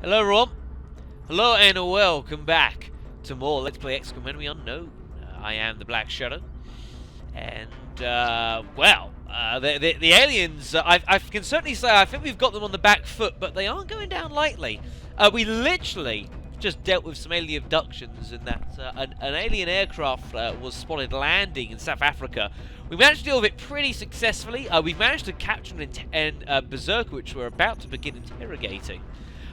Hello everyone, hello and welcome back to more Let's Play XCOM Enemy Unknown. I am the Black Shadow, and the aliens, I can certainly say I think we've got them on the back foot, but they aren't going down lightly. We literally just dealt with some alien abductions, and that an alien aircraft was spotted landing in South Africa. We managed to deal with it pretty successfully. We've managed to capture an berserker, which we're about to begin interrogating.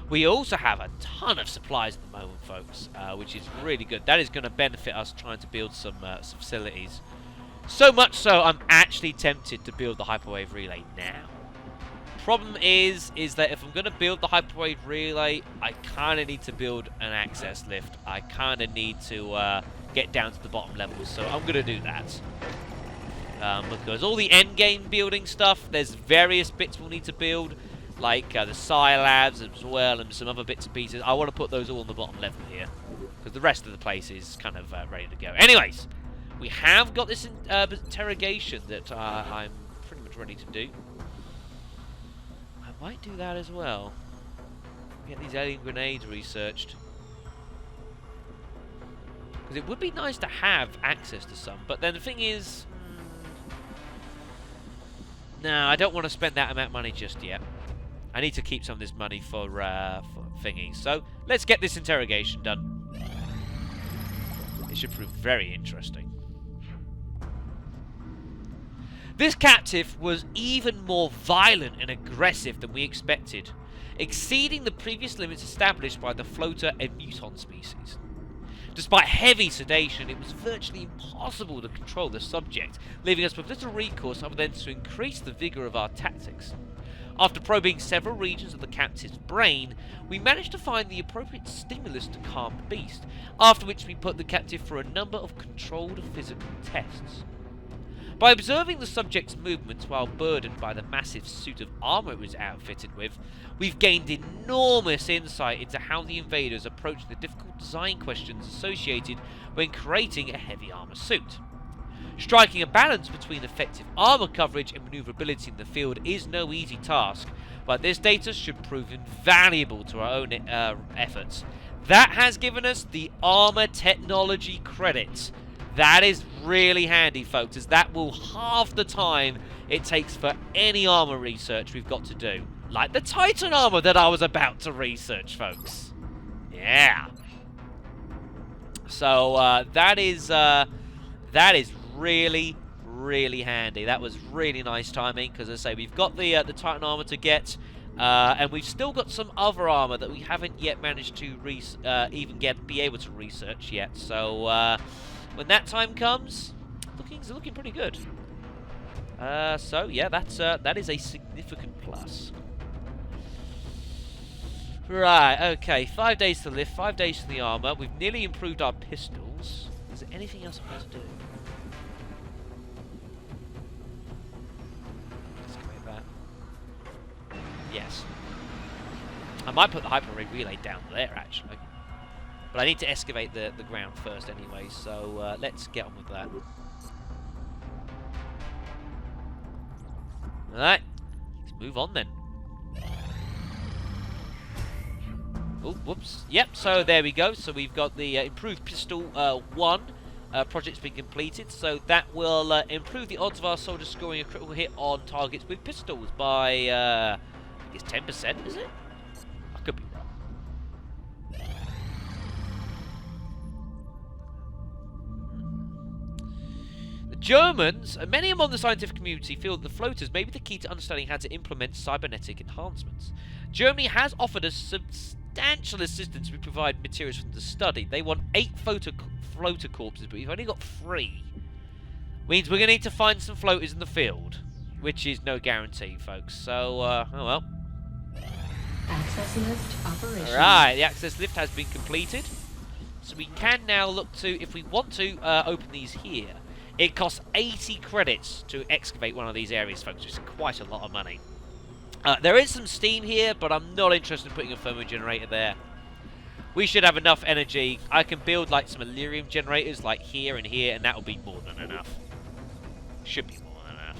We also have a ton of supplies at the moment, folks, which is really good. That is going to benefit us trying to build some facilities. So much so, I'm actually tempted to build the hyperwave relay now. Problem is that if I'm going to build the hyperwave relay, I kind of need to build an access lift. I kind of need to get down to the bottom levels, so I'm going to do that. Because all the endgame building stuff, there's various bits we'll need to build, like the Scilabs as well, and some other bits and pieces. I want to put those all on the bottom level here, because the rest of the place is kind of ready to go. Anyways, we have got this interrogation that I'm pretty much ready to do. I might do that as well. Get these alien grenades researched. Because it would be nice to have access to some, but then the thing is... no, I don't want to spend that amount of money just yet. I need to keep some of this money for thingies. So, let's get this interrogation done. It should prove very interesting. This captive was even more violent and aggressive than we expected, exceeding the previous limits established by the floater and muton species. Despite heavy sedation, it was virtually impossible to control the subject, leaving us with little recourse other than to increase the vigour of our tactics. After probing several regions of the captive's brain, we managed to find the appropriate stimulus to calm the beast, after which we put the captive through a number of controlled physical tests. By observing the subject's movements while burdened by the massive suit of armour it was outfitted with, we've gained enormous insight into how the invaders approach the difficult design questions associated when creating a heavy armour suit. Striking a balance between effective armour coverage and manoeuvrability in the field is no easy task, but this data should prove invaluable to our own efforts. That has given us the armour technology credits. That is really handy, folks, as that will halve the time it takes for any armour research we've got to do. Like the Titan armour that I was about to research, folks. Yeah. So, that is really, really handy. That was really nice timing, because as I say, we've got the Titan armor to get, and we've still got some other armor that we haven't yet managed to be able to research yet. So when that time comes, things are looking pretty good. So yeah, that is a significant plus. Right, okay, 5 days to lift, 5 days to the armor. We've nearly improved our pistols. Is there anything else I'm going to do? Yes. I might put the hyper-ray relay down there, actually. But I need to excavate the ground first anyway, so let's get on with that. Alright. Let's move on then. Oh, whoops. Yep, so there we go. So we've got the improved pistol 1 project's been completed, so that will improve the odds of our soldiers scoring a critical hit on targets with pistols by... I think it's 10%, is it? I could be wrong. The Germans, and many among the scientific community, feel that the floaters may be the key to understanding how to implement cybernetic enhancements. Germany has offered us substantial assistance. We provide materials for them to study. They want 8 floater corpses, but we've only got 3. Means we're going to need to find some floaters in the field, which is no guarantee, folks. So, oh well. Access lift operational. Alright, the access lift has been completed. So we can now look to, if we want to open these here, it costs 80 credits to excavate one of these areas, folks, which is quite a lot of money. There is some steam here, but I'm not interested in putting a thermo generator there. We should have enough energy. I can build like some Illyrium generators like here and here, and that will be more than enough. Should be more than enough.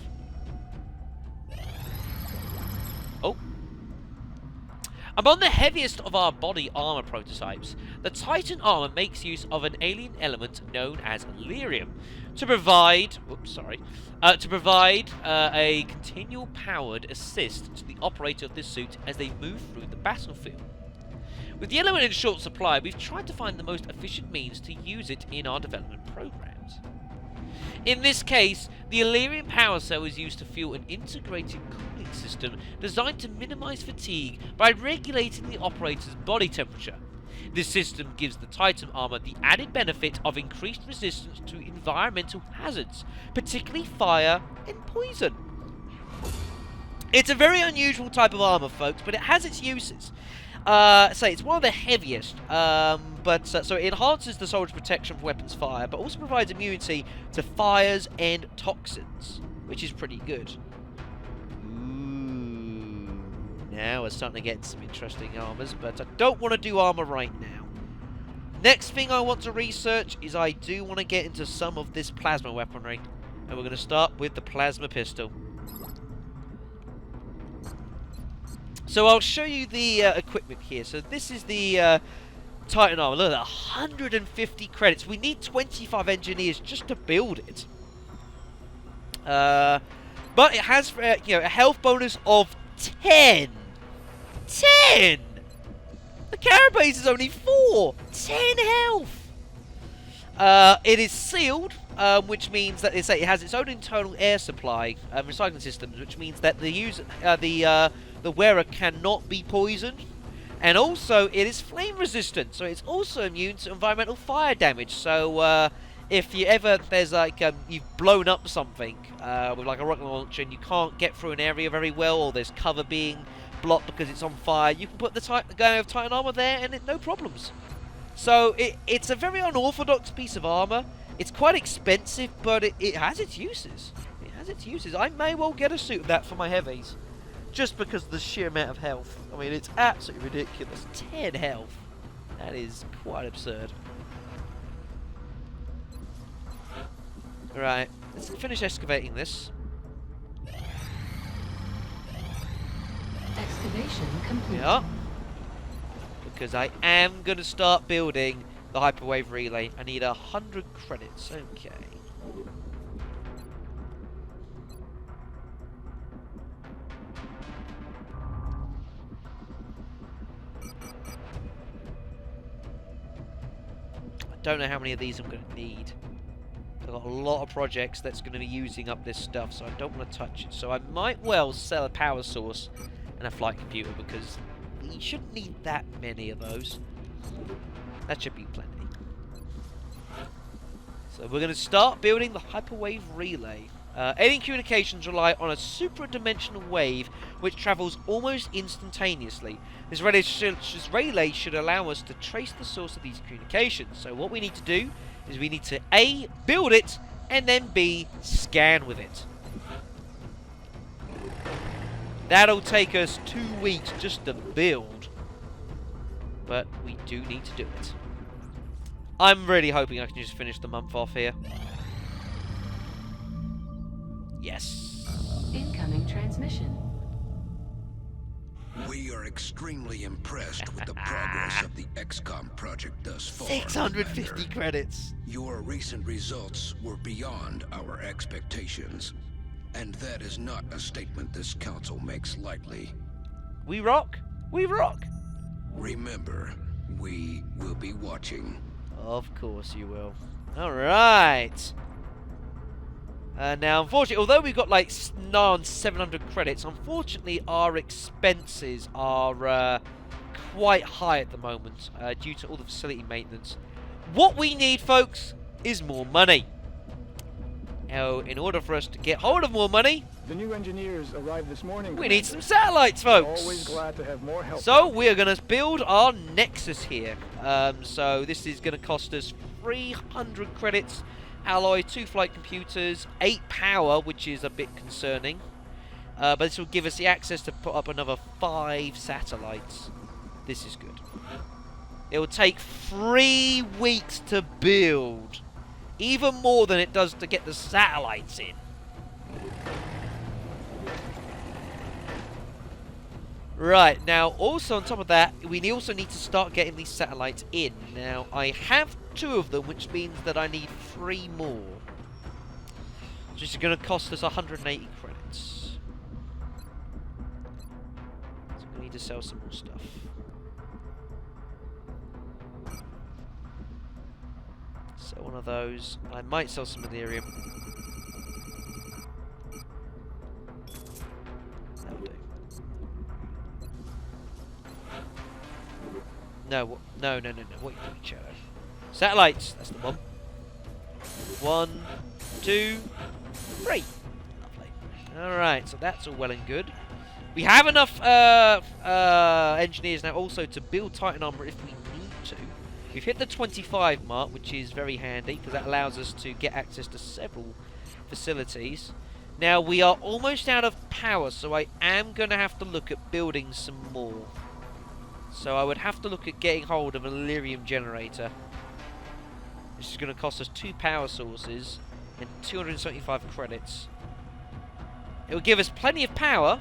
Oh. Among the heaviest of our body armor prototypes, the Titan armor makes use of an alien element known as lyrium to provide, a continual powered assist to the operator of this suit as they move through the battlefield. With the element in short supply, we've tried to find the most efficient means to use it in our development programs. In this case, the Illyrian power cell is used to fuel an integrated cooling system designed to minimize fatigue by regulating the operator's body temperature. This system gives the Titan armor the added benefit of increased resistance to environmental hazards, particularly fire and poison. It's a very unusual type of armor, folks, but it has its uses. It's one of the heaviest, so it enhances the soldier's protection from weapons fire, but also provides immunity to fires and toxins, which is pretty good. Ooh, now we're starting to get some interesting armors, but I don't want to do armor right now. Next thing I want to research is I do want to get into some of this plasma weaponry, and we're going to start with the plasma pistol. So I'll show you the equipment here. So this is the Titan armor. Look at that, 150 credits. We need 25 engineers just to build it. But it has a health bonus of 10. 10! The carapace is only 4. 10 health. It is sealed, which means that it has its own internal air supply recycling systems, which means that the wearer cannot be poisoned, and also it is flame resistant, so it's also immune to environmental fire damage. So if you've blown up something with like a rocket launcher and you can't get through an area very well, or there's cover being blocked because it's on fire, you can put the guy with Titan armor there and no problems. So it's a very unorthodox piece of armor. It's quite expensive, but it has its uses. It has its uses. I may well get a suit of that for my heavies, just because of the sheer amount of health. I mean, it's absolutely ridiculous. 10 health. That is quite absurd. Right, let's finish excavating this. Excavation complete. Yeah. Because I am going to start building the hyperwave relay. I need 100 credits. Okay. I don't know how many of these I'm going to need. I've got a lot of projects that's going to be using up this stuff, so I don't want to touch it. So I might well sell a power source and a flight computer, because you shouldn't need that many of those. That should be plenty. So we're going to start building the hyperwave relay. Alien communications rely on a supradimensional wave which travels almost instantaneously. This relay should allow us to trace the source of these communications. So what we need to do is we need to A, build it, and then B, scan with it. That'll take us 2 weeks just to build, but we do need to do it. I'm really hoping I can just finish the month off here. Yes. Incoming transmission. We are extremely impressed with the progress of the XCOM project thus far. 650 Commander. credits. Your recent results were beyond our expectations, and that is not a statement this council makes lightly. We rock. We rock. Remember, we will be watching. Of course you will. Alright. Now, unfortunately, although we've got like 700 credits, unfortunately our expenses are quite high at the moment due to all the facility maintenance. What we need, folks, is more money. Now, in order for us to get hold of more money, The new engineers arrived this morning. we need some satellites, folks. Always glad to have more help. So we're going to build our Nexus here. So this is going to cost us 300 credits, alloy, 2 flight computers, 8 power, which is a bit concerning. But this will give us the access to put up another 5 satellites. This is good. It will take 3 weeks to build. Even more than it does to get the satellites in. Right, now, also on top of that, we also need to start getting these satellites in. Now, I have 2 of them, which means that I need 3 more. Which is going to cost us 180 credits. So we need to sell some more stuff. Sell one of those. I might sell some Ethereum. That'll do. No, no. What are you doing, Shadow? Satellites! That's the one. 1, 2, 3. Lovely. Alright, so that's all well and good. We have enough engineers now also to build Titan armor if we need to. We've hit the 25 mark, which is very handy, because that allows us to get access to several facilities. Now, we are almost out of power, so I am going to have to look at building some more. So I would have to look at getting hold of an Illyrium generator. This is going to cost us 2 power sources and 275 credits. It will give us plenty of power.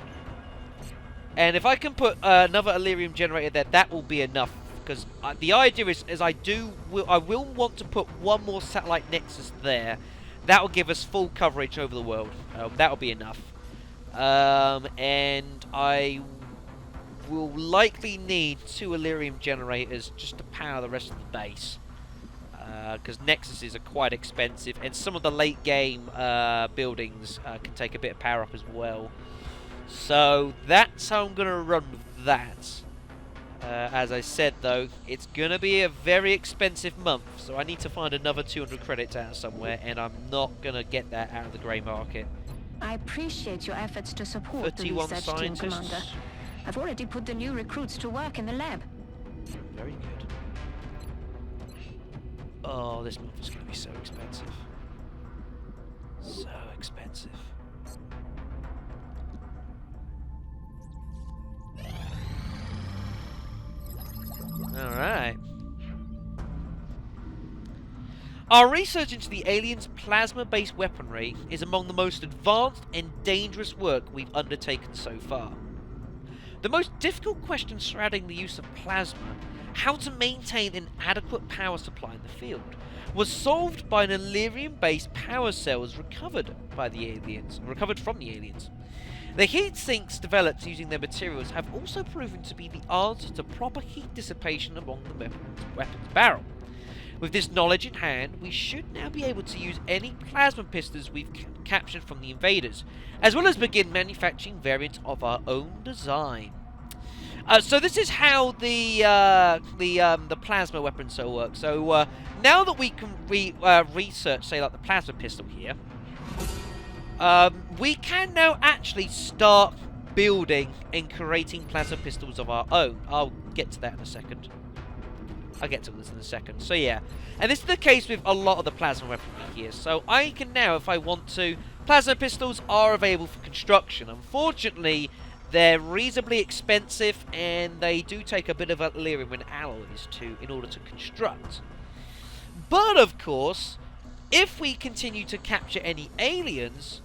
And if I can put another Illyrium generator there, that will be enough. Because the idea is I will want to put 1 more satellite nexus there. That will give us full coverage over the world. That will be enough. And I will likely need 2 Illyrium generators just to power the rest of the base. Because nexuses are quite expensive, and some of the late game buildings can take a bit of power up as well. So that's how I'm going to run with that. As I said though, it's going to be a very expensive month, so I need to find another 200 credits out somewhere, and I'm not going to get that out of the grey market. I appreciate your efforts to support the 31 research team, Commander. scientists. I've already put the new recruits to work in the lab. Very good. Oh, this month is going to be so expensive. So expensive. Alright. Our research into the aliens' plasma-based weaponry is among the most advanced and dangerous work we've undertaken so far. The most difficult question surrounding the use of plasma, how to maintain an adequate power supply in the field, was solved by an Illyrium-based power cells recovered from the aliens. The heat sinks developed using their materials have also proven to be the answer to proper heat dissipation along the weapon's barrel. With this knowledge in hand, we should now be able to use any plasma pistols we've captured from the invaders, as well as begin manufacturing variants of our own design. So this is how the plasma weapon cell works. So now that we can research, say, like the plasma pistol here, we can now actually start building and creating plasma pistols of our own. I'll get to that in a second. So yeah, and this is the case with a lot of the plasma weaponry here. So I can now, if I want to, plasma pistols are available for construction. Unfortunately, they're reasonably expensive, and they do take a bit of Illyrium and alloys in order to construct. But of course, if we continue to capture any aliens,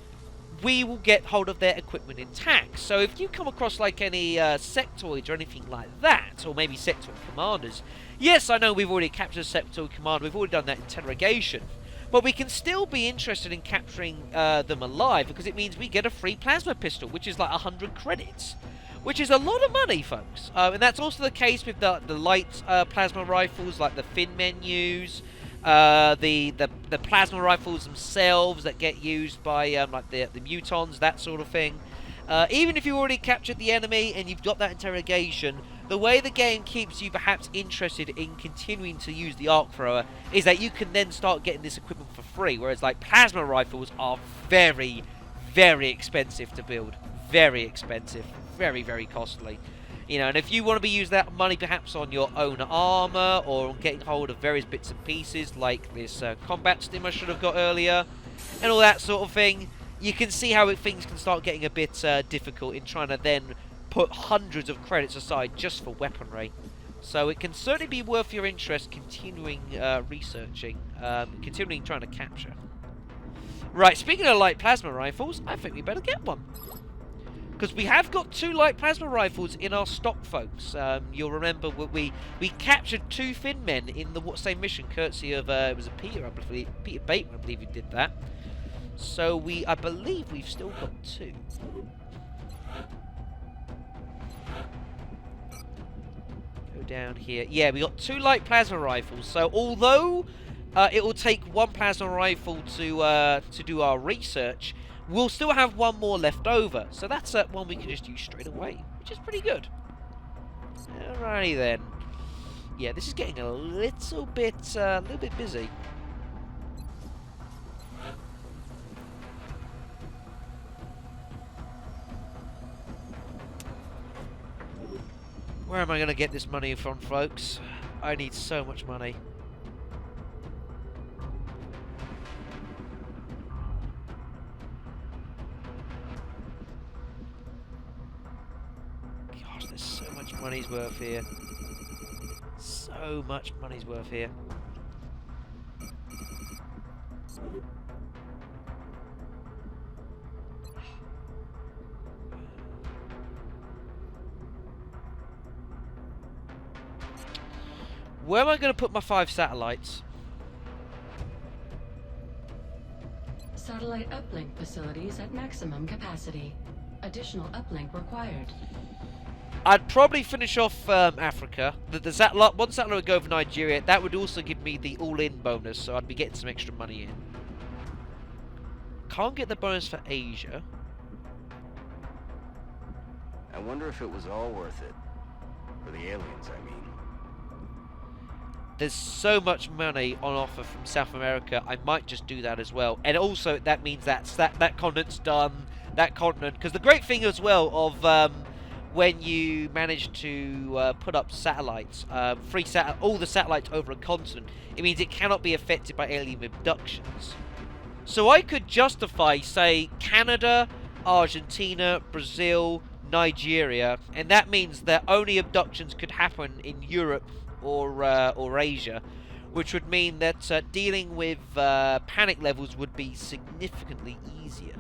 we will get hold of their equipment intact. So if you come across like any sectoids or anything like that, or maybe sectoid commanders, yes, I know we've already captured a sectoid commander, we've already done that interrogation, but we can still be interested in capturing them alive, because it means we get a free plasma pistol, which is like 100 credits, which is a lot of money, folks. And that's also the case with the light plasma rifles, like the Fin menus, the plasma rifles themselves that get used by like the mutons, that sort of thing. Even if you already captured the enemy and you've got that interrogation, the way the game keeps you perhaps interested in continuing to use the arc thrower is that you can then start getting this equipment for free, whereas like plasma rifles are very, very expensive to build. Very expensive. Very, very costly. You know, and if you want to be using that money perhaps on your own armor, or on getting hold of various bits and pieces like this combat stim I should have got earlier, and all that sort of thing, you can see how things can start getting a bit difficult in trying to then put hundreds of credits aside just for weaponry. So it can certainly be worth your interest continuing researching, continuing trying to capture. Right, speaking of light plasma rifles, I think we better get one. because we have got 2 light plasma rifles in our stock, folks. You'll remember we captured 2 Finn men in the same mission, courtesy of it was a Peter, I believe, Peter Bateman, I believe, who did that. So I believe we've still got 2. Go down here. Yeah, we got 2 light plasma rifles. So although it will take 1 plasma rifle to do our research, we'll still have 1 more left over. So that's one we can just use straight away, which is pretty good. Alrighty then. Yeah, this is getting a little bit busy. Where am I going to get this money from, folks? I need so much money. Gosh, there's so much money's worth here. So much money's worth here. Where am I going to put my 5 satellites? Satellite uplink facilities at maximum capacity. Additional uplink required. I'd probably finish off Africa. The satellite, 1 satellite would go over Nigeria. That would also give me the all-in bonus, so I'd be getting some extra money in. Can't get the bonus for Asia. I wonder if it was all worth it. For the aliens, I mean. There's so much money on offer from South America, I might just do that as well. And also, that means that continent's done. That continent, because the great thing as well of when you manage to put up satellites, all the satellites over a continent, it means it cannot be affected by alien abductions. So I could justify, say, Canada, Argentina, Brazil, Nigeria, and that means that only abductions could happen in Europe or Asia, which would mean that dealing with panic levels would be significantly easier.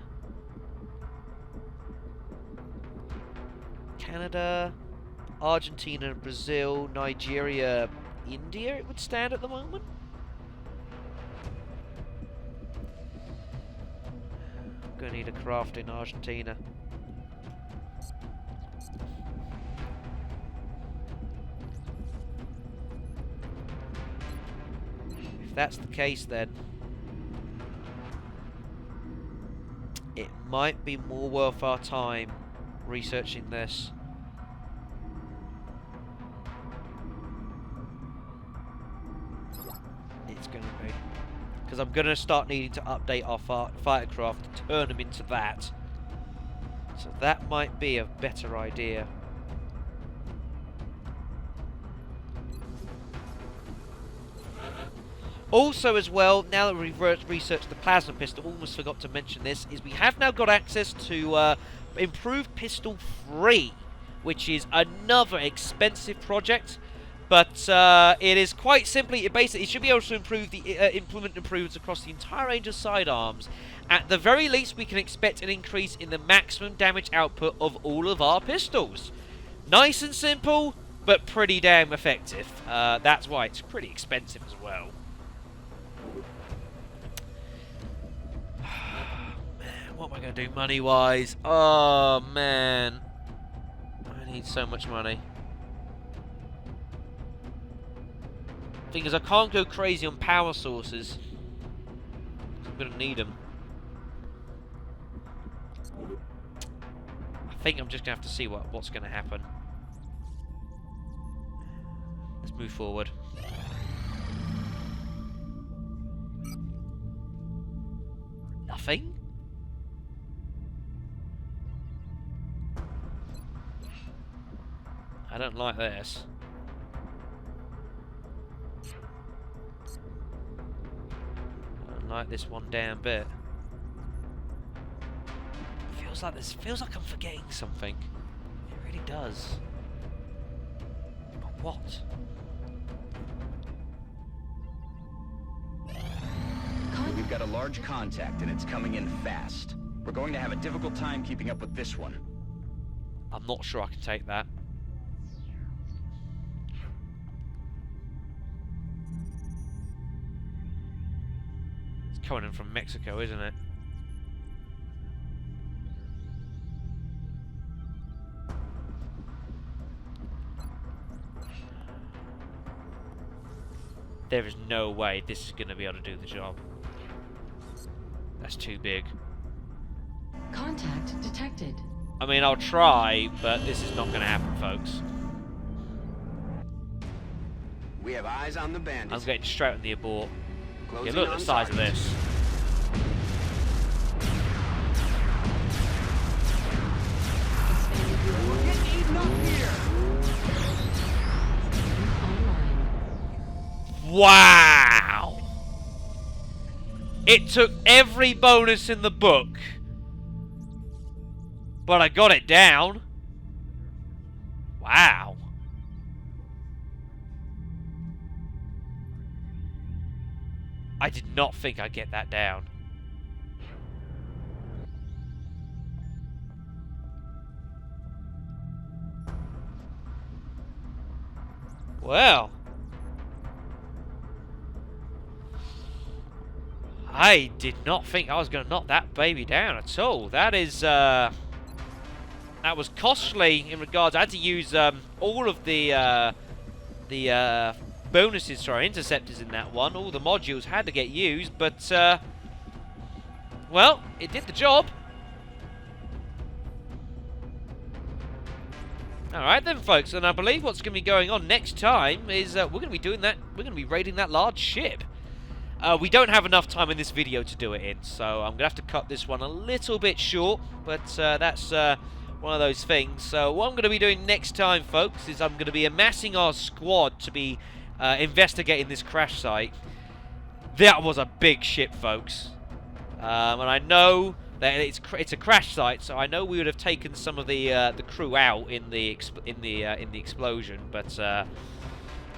Canada, Argentina, Brazil, Nigeria, India, it would stand at the moment. I'm going to need a craft in Argentina. If that's the case, then it might be more worth our time researching this. It's going to be, because I'm going to start needing to update our fighter craft to turn them into that. So that might be a better idea. Also as well, now that we've researched the plasma pistol, almost forgot to mention this, is we have now got access to improved pistol 3, which is another expensive project, but it is quite simply, it should be able to improve implement improvements across the entire range of sidearms. At the very least, we can expect an increase in the maximum damage output of all of our pistols. Nice and simple, but pretty damn effective. That's why it's pretty expensive as well. What am I going to do money-wise? Oh, man. I need so much money. Thing is, I can't go crazy on power sources. I'm going to need them. I think I'm just going to have to see what's going to happen. Let's move forward. Nothing? I don't like this. I don't like this one damn bit. Feels like I'm forgetting something. It really does. But what? We've got a large contact and it's coming in fast. We're going to have a difficult time keeping up with this one. I'm not sure I can take that. It's coming in from Mexico, isn't it? There is no way this is going to be able to do the job. That's too big. Contact detected. I mean, I'll try, but this is not going to happen, folks. We have eyes on the bandits. I'm getting straight on the abort. Closing Yeah, look at on the size of target. this. Wow! It took every bonus in the book, but I got it down. Wow. I did not think I'd get that down. Well, I did not think I was going to knock that baby down at all. That is, that was costly in regards. I had to use all of the bonuses for our interceptors in that one. All the modules had to get used, but well, it did the job. Alright then, folks, and I believe what's going to be going on next time is we're going to be doing that. We're going to be raiding that large ship. We don't have enough time in this video to do it in, so I'm going to have to cut this one a little bit short, but that's one of those things. So what I'm going to be doing next time, folks, is I'm going to be amassing our squad to be investigating this crash site. That was a big ship, folks, and I know that it's a crash site, so I know we would have taken some of the crew out in the explosion, but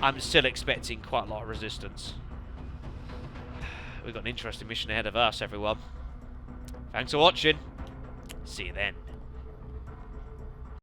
I'm still expecting quite a lot of resistance. We've got an interesting mission ahead of us, everyone. Thanks for watching. See you then.